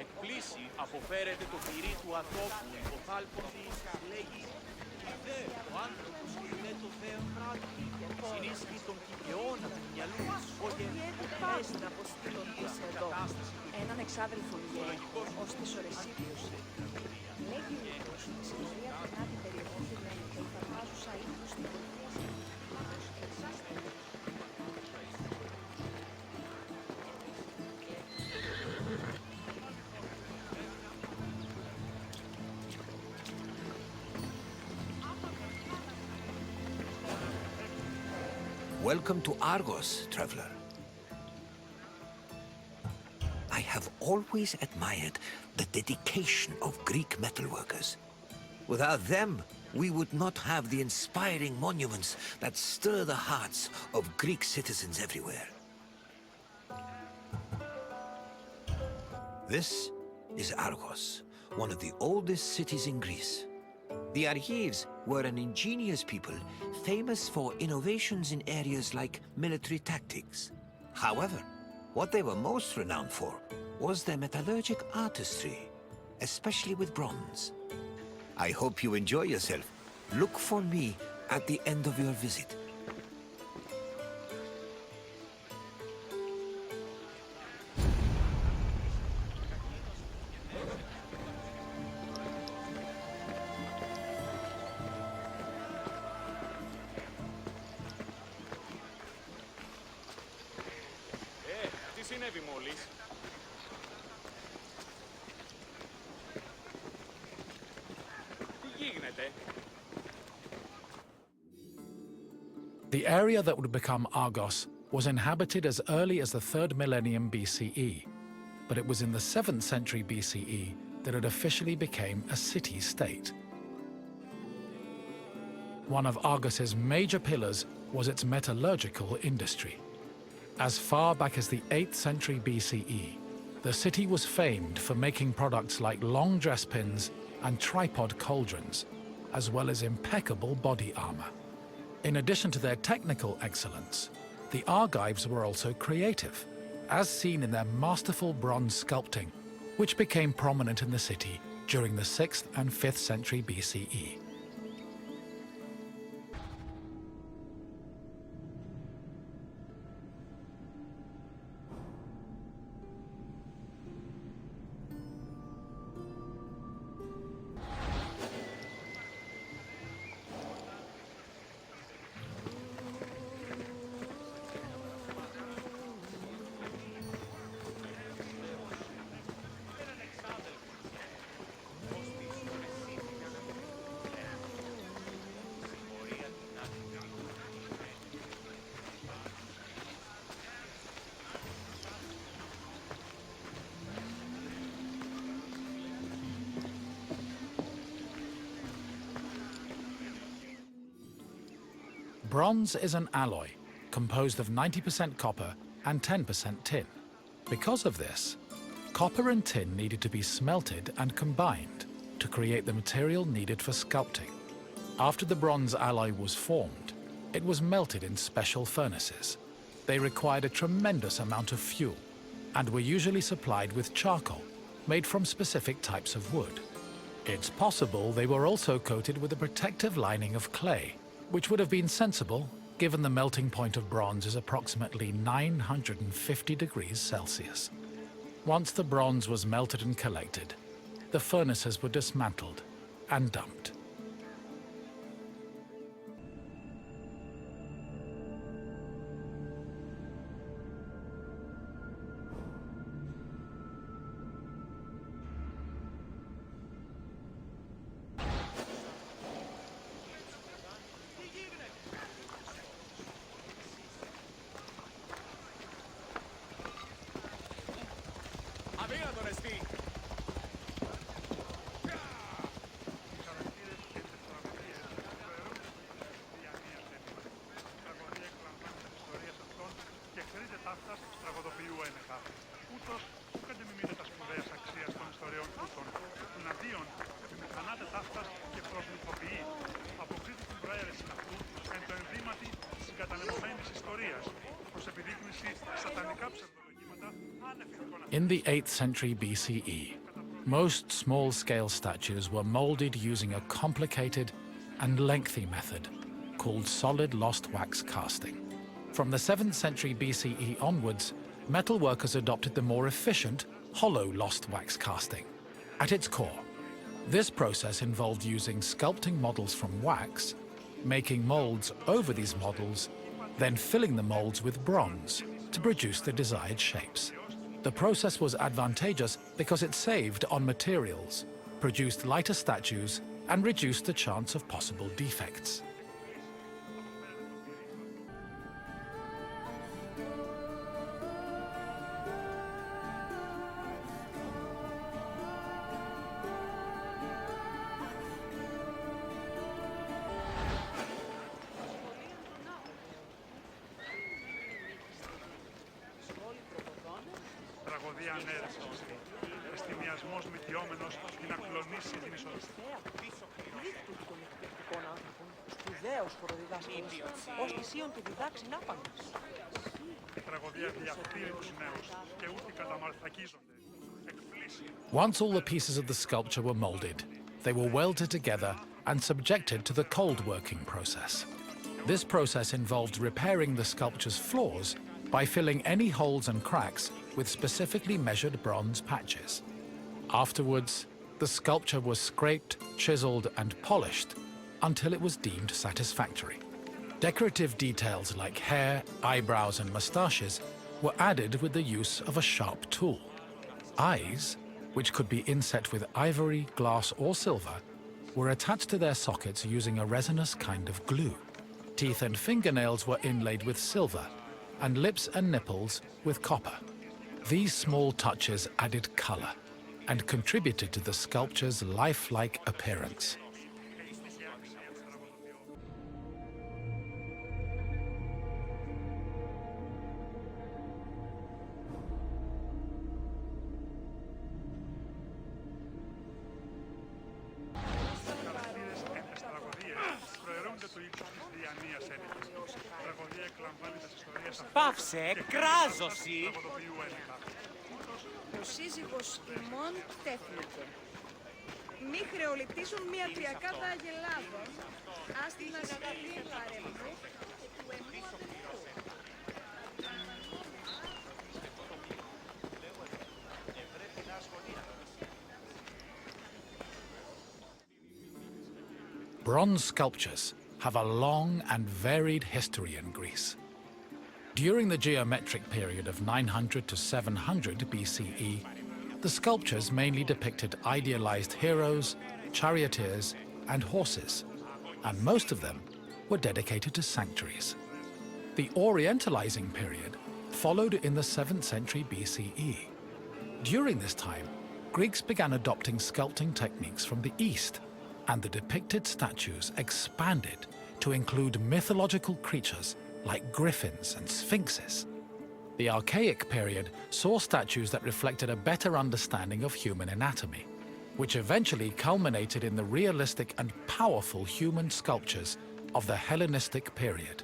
Εκπλήσει αποφέρεται το πυρί του ατόπου υποθάλποντη λέγει ο άνθρωπος είναι το Θεό πράγματι συνίσχυ των κυπαιών του μυαλού όχι Πες να αποστείλω της εδώ έναν εξάδελφο γέρο ως της ορεσίπιος. Λέγει ούτως ότι στην ιστορία περνά την περιοχή φυλμένη και η θαυμάζουσα ήλθου στην πολιτεία Welcome to Argos, traveler. I have always admired the dedication of Greek metalworkers. Without them, we would not have the inspiring monuments that stir the hearts of Greek citizens everywhere. This is Argos, one of the oldest cities in Greece. The Argives were an ingenious people, famous for innovations in areas like military tactics. However, what they were most renowned for was their metallurgic artistry, especially with bronze. I hope you enjoy yourself. Look for me at the end of your visit. Τι συνέβη μόλις? Τι γίνεται? The area that would become Argos was inhabited as early as the 3rd millennium BCE, but it was in the 7th century BCE that it officially became a city-state. One of Argos's major pillars was its metallurgical industry. As far back as the 8th century BCE, the city was famed for making products like long dress pins and tripod cauldrons, as well as impeccable body armor. In addition to their technical excellence, the Argives were also creative, as seen in their masterful bronze sculpting, which became prominent in the city during the 6th and 5th century BCE. Bronze is an alloy composed of 90% copper and 10% tin. Because of this, copper and tin needed to be smelted and combined to create the material needed for sculpting. After the bronze alloy was formed, it was melted in special furnaces. They required a tremendous amount of fuel and were usually supplied with charcoal made from specific types of wood. It's possible they were also coated with a protective lining of clay, which would have been sensible given the melting point of bronze is approximately 950 degrees Celsius. Once the bronze was melted and collected, the furnaces were dismantled and dumped. In the 8th century BCE, most small-scale statues were molded using a complicated and lengthy method called solid lost wax casting. From the 7th century BCE onwards, metalworkers adopted the more efficient hollow lost wax casting. At its core, this process involved using sculpting models from wax, making molds over these models, then filling the molds with bronze to produce the desired shapes. The process was advantageous because it saved on materials, produced lighter statues, and reduced the chance of possible defects. Once all the pieces of the sculpture were molded, they were welded together and subjected to the cold working process. This process involved repairing the sculpture's flaws by filling any holes and cracks with specifically measured bronze patches. Afterwards, the sculpture was scraped, chiseled, and polished until it was deemed satisfactory. Decorative details like hair, eyebrows, and mustaches were added with the use of a sharp tool. Eyes, which could be inset with ivory, glass, or silver, were attached to their sockets using a resinous kind of glue. Teeth and fingernails were inlaid with silver, and lips and nipples with copper. These small touches added color and contributed to the sculpture's lifelike appearance. Πάυσε, κράζωση! Ο σύζυγος ημών τέθνηκε. Μη χρεοληπτήσουν μία τριακάδα αγελάδων, ας την αγαπητή παρέμβου του εμού αδελφού. Bronze sculptures have a long and varied history in Greece. During the geometric period of 900 to 700 BCE, the sculptures mainly depicted idealized heroes, charioteers, and horses, and most of them were dedicated to sanctuaries. The Orientalizing period followed in the 7th century BCE. During this time, Greeks began adopting sculpting techniques from the East, and the depicted statues expanded to include mythological creatures like griffins and sphinxes. The Archaic period saw statues that reflected a better understanding of human anatomy, which eventually culminated in the realistic and powerful human sculptures of the Hellenistic period.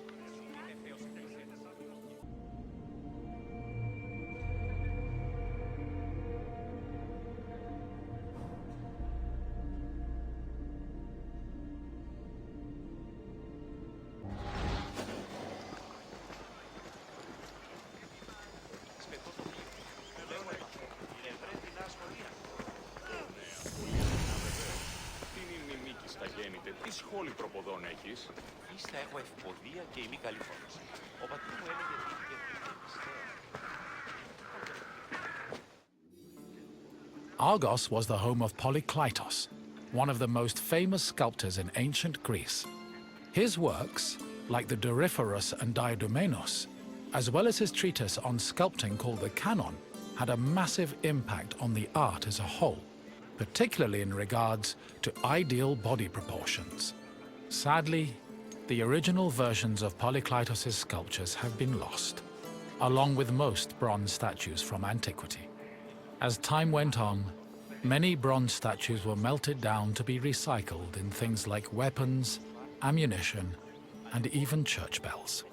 Τι σχόλη προποδών έχεις? Ίστα έχω ευποδία και ημί καλή φώτιση. Ο πατήρ μου έλεγε Argos was the home of Polykleitos, one of the most famous sculptors in ancient Greece. His works, like the Doryphorus and Diadomenos, as well as his treatise on sculpting called the Canon, had a massive impact on the art as a whole, particularly in regards to ideal body proportions. Sadly, the original versions of Polykleitos' sculptures have been lost, along with most bronze statues from antiquity. As time went on, many bronze statues were melted down to be recycled in things like weapons, ammunition, and even church bells.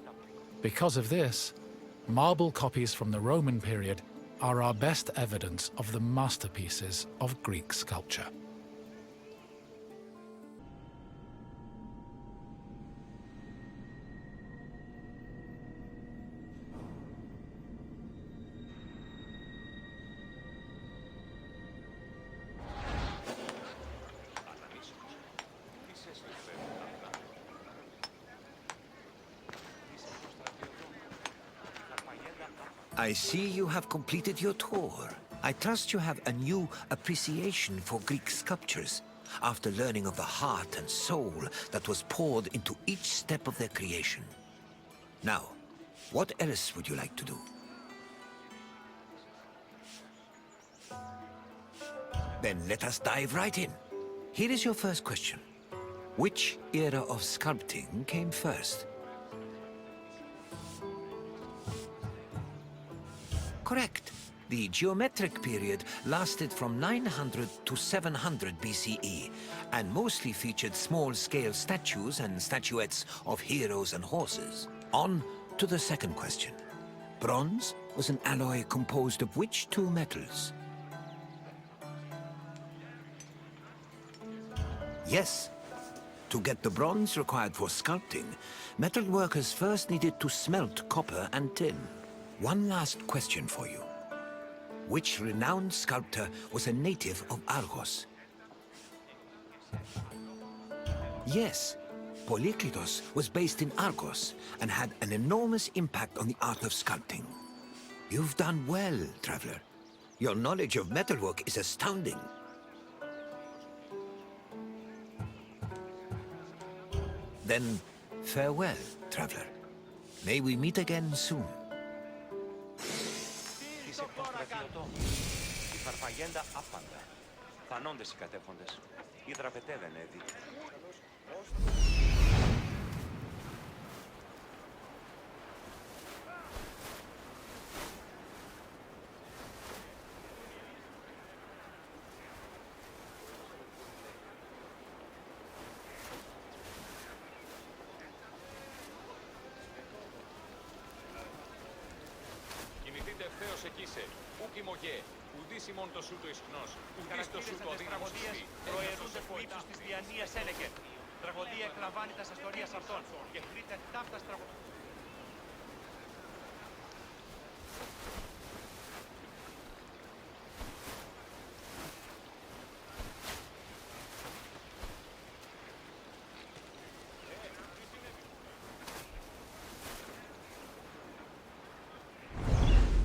Because of this, marble copies from the Roman period are our best evidence of the masterpieces of Greek sculpture. I see you have completed your tour. I trust you have a new appreciation for Greek sculptures after learning of the heart and soul that was poured into each step of their creation. Now, what else would you like to do? Then let us dive right in. Here is your first question. Which era of sculpting came first? Correct. The geometric period lasted from 900 to 700 BCE and mostly featured small-scale statues and statuettes of heroes and horses. On to the second question. Bronze was an alloy composed of which two metals? Yes. To get the bronze required for sculpting, metal workers first needed to smelt copper and tin. One last question for you. Which renowned sculptor was a native of Argos? Yes, Polykleitos was based in Argos and had an enormous impact on the art of sculpting. You've done well, traveler. Your knowledge of metalwork is astounding. Then, farewell, traveler. May we meet again soon. Η φαρφαγέντα άφαντα. Φανώντες οι κατέχοντες. Η δραπετεύεν έδι. Κινηθείτε ευθέως εκεί σε. Ουκ ημωγέ. Ουδής ημών το σου το ισχνός. Ουδής το σου το αδύναμος ισχύ. Προαιρούσε του ύψους της διανοίας έλεγε. Τραγωδία εκλαμβάνει τα ιστορίας αυτών και χρήτε ταύτας τραγωδία.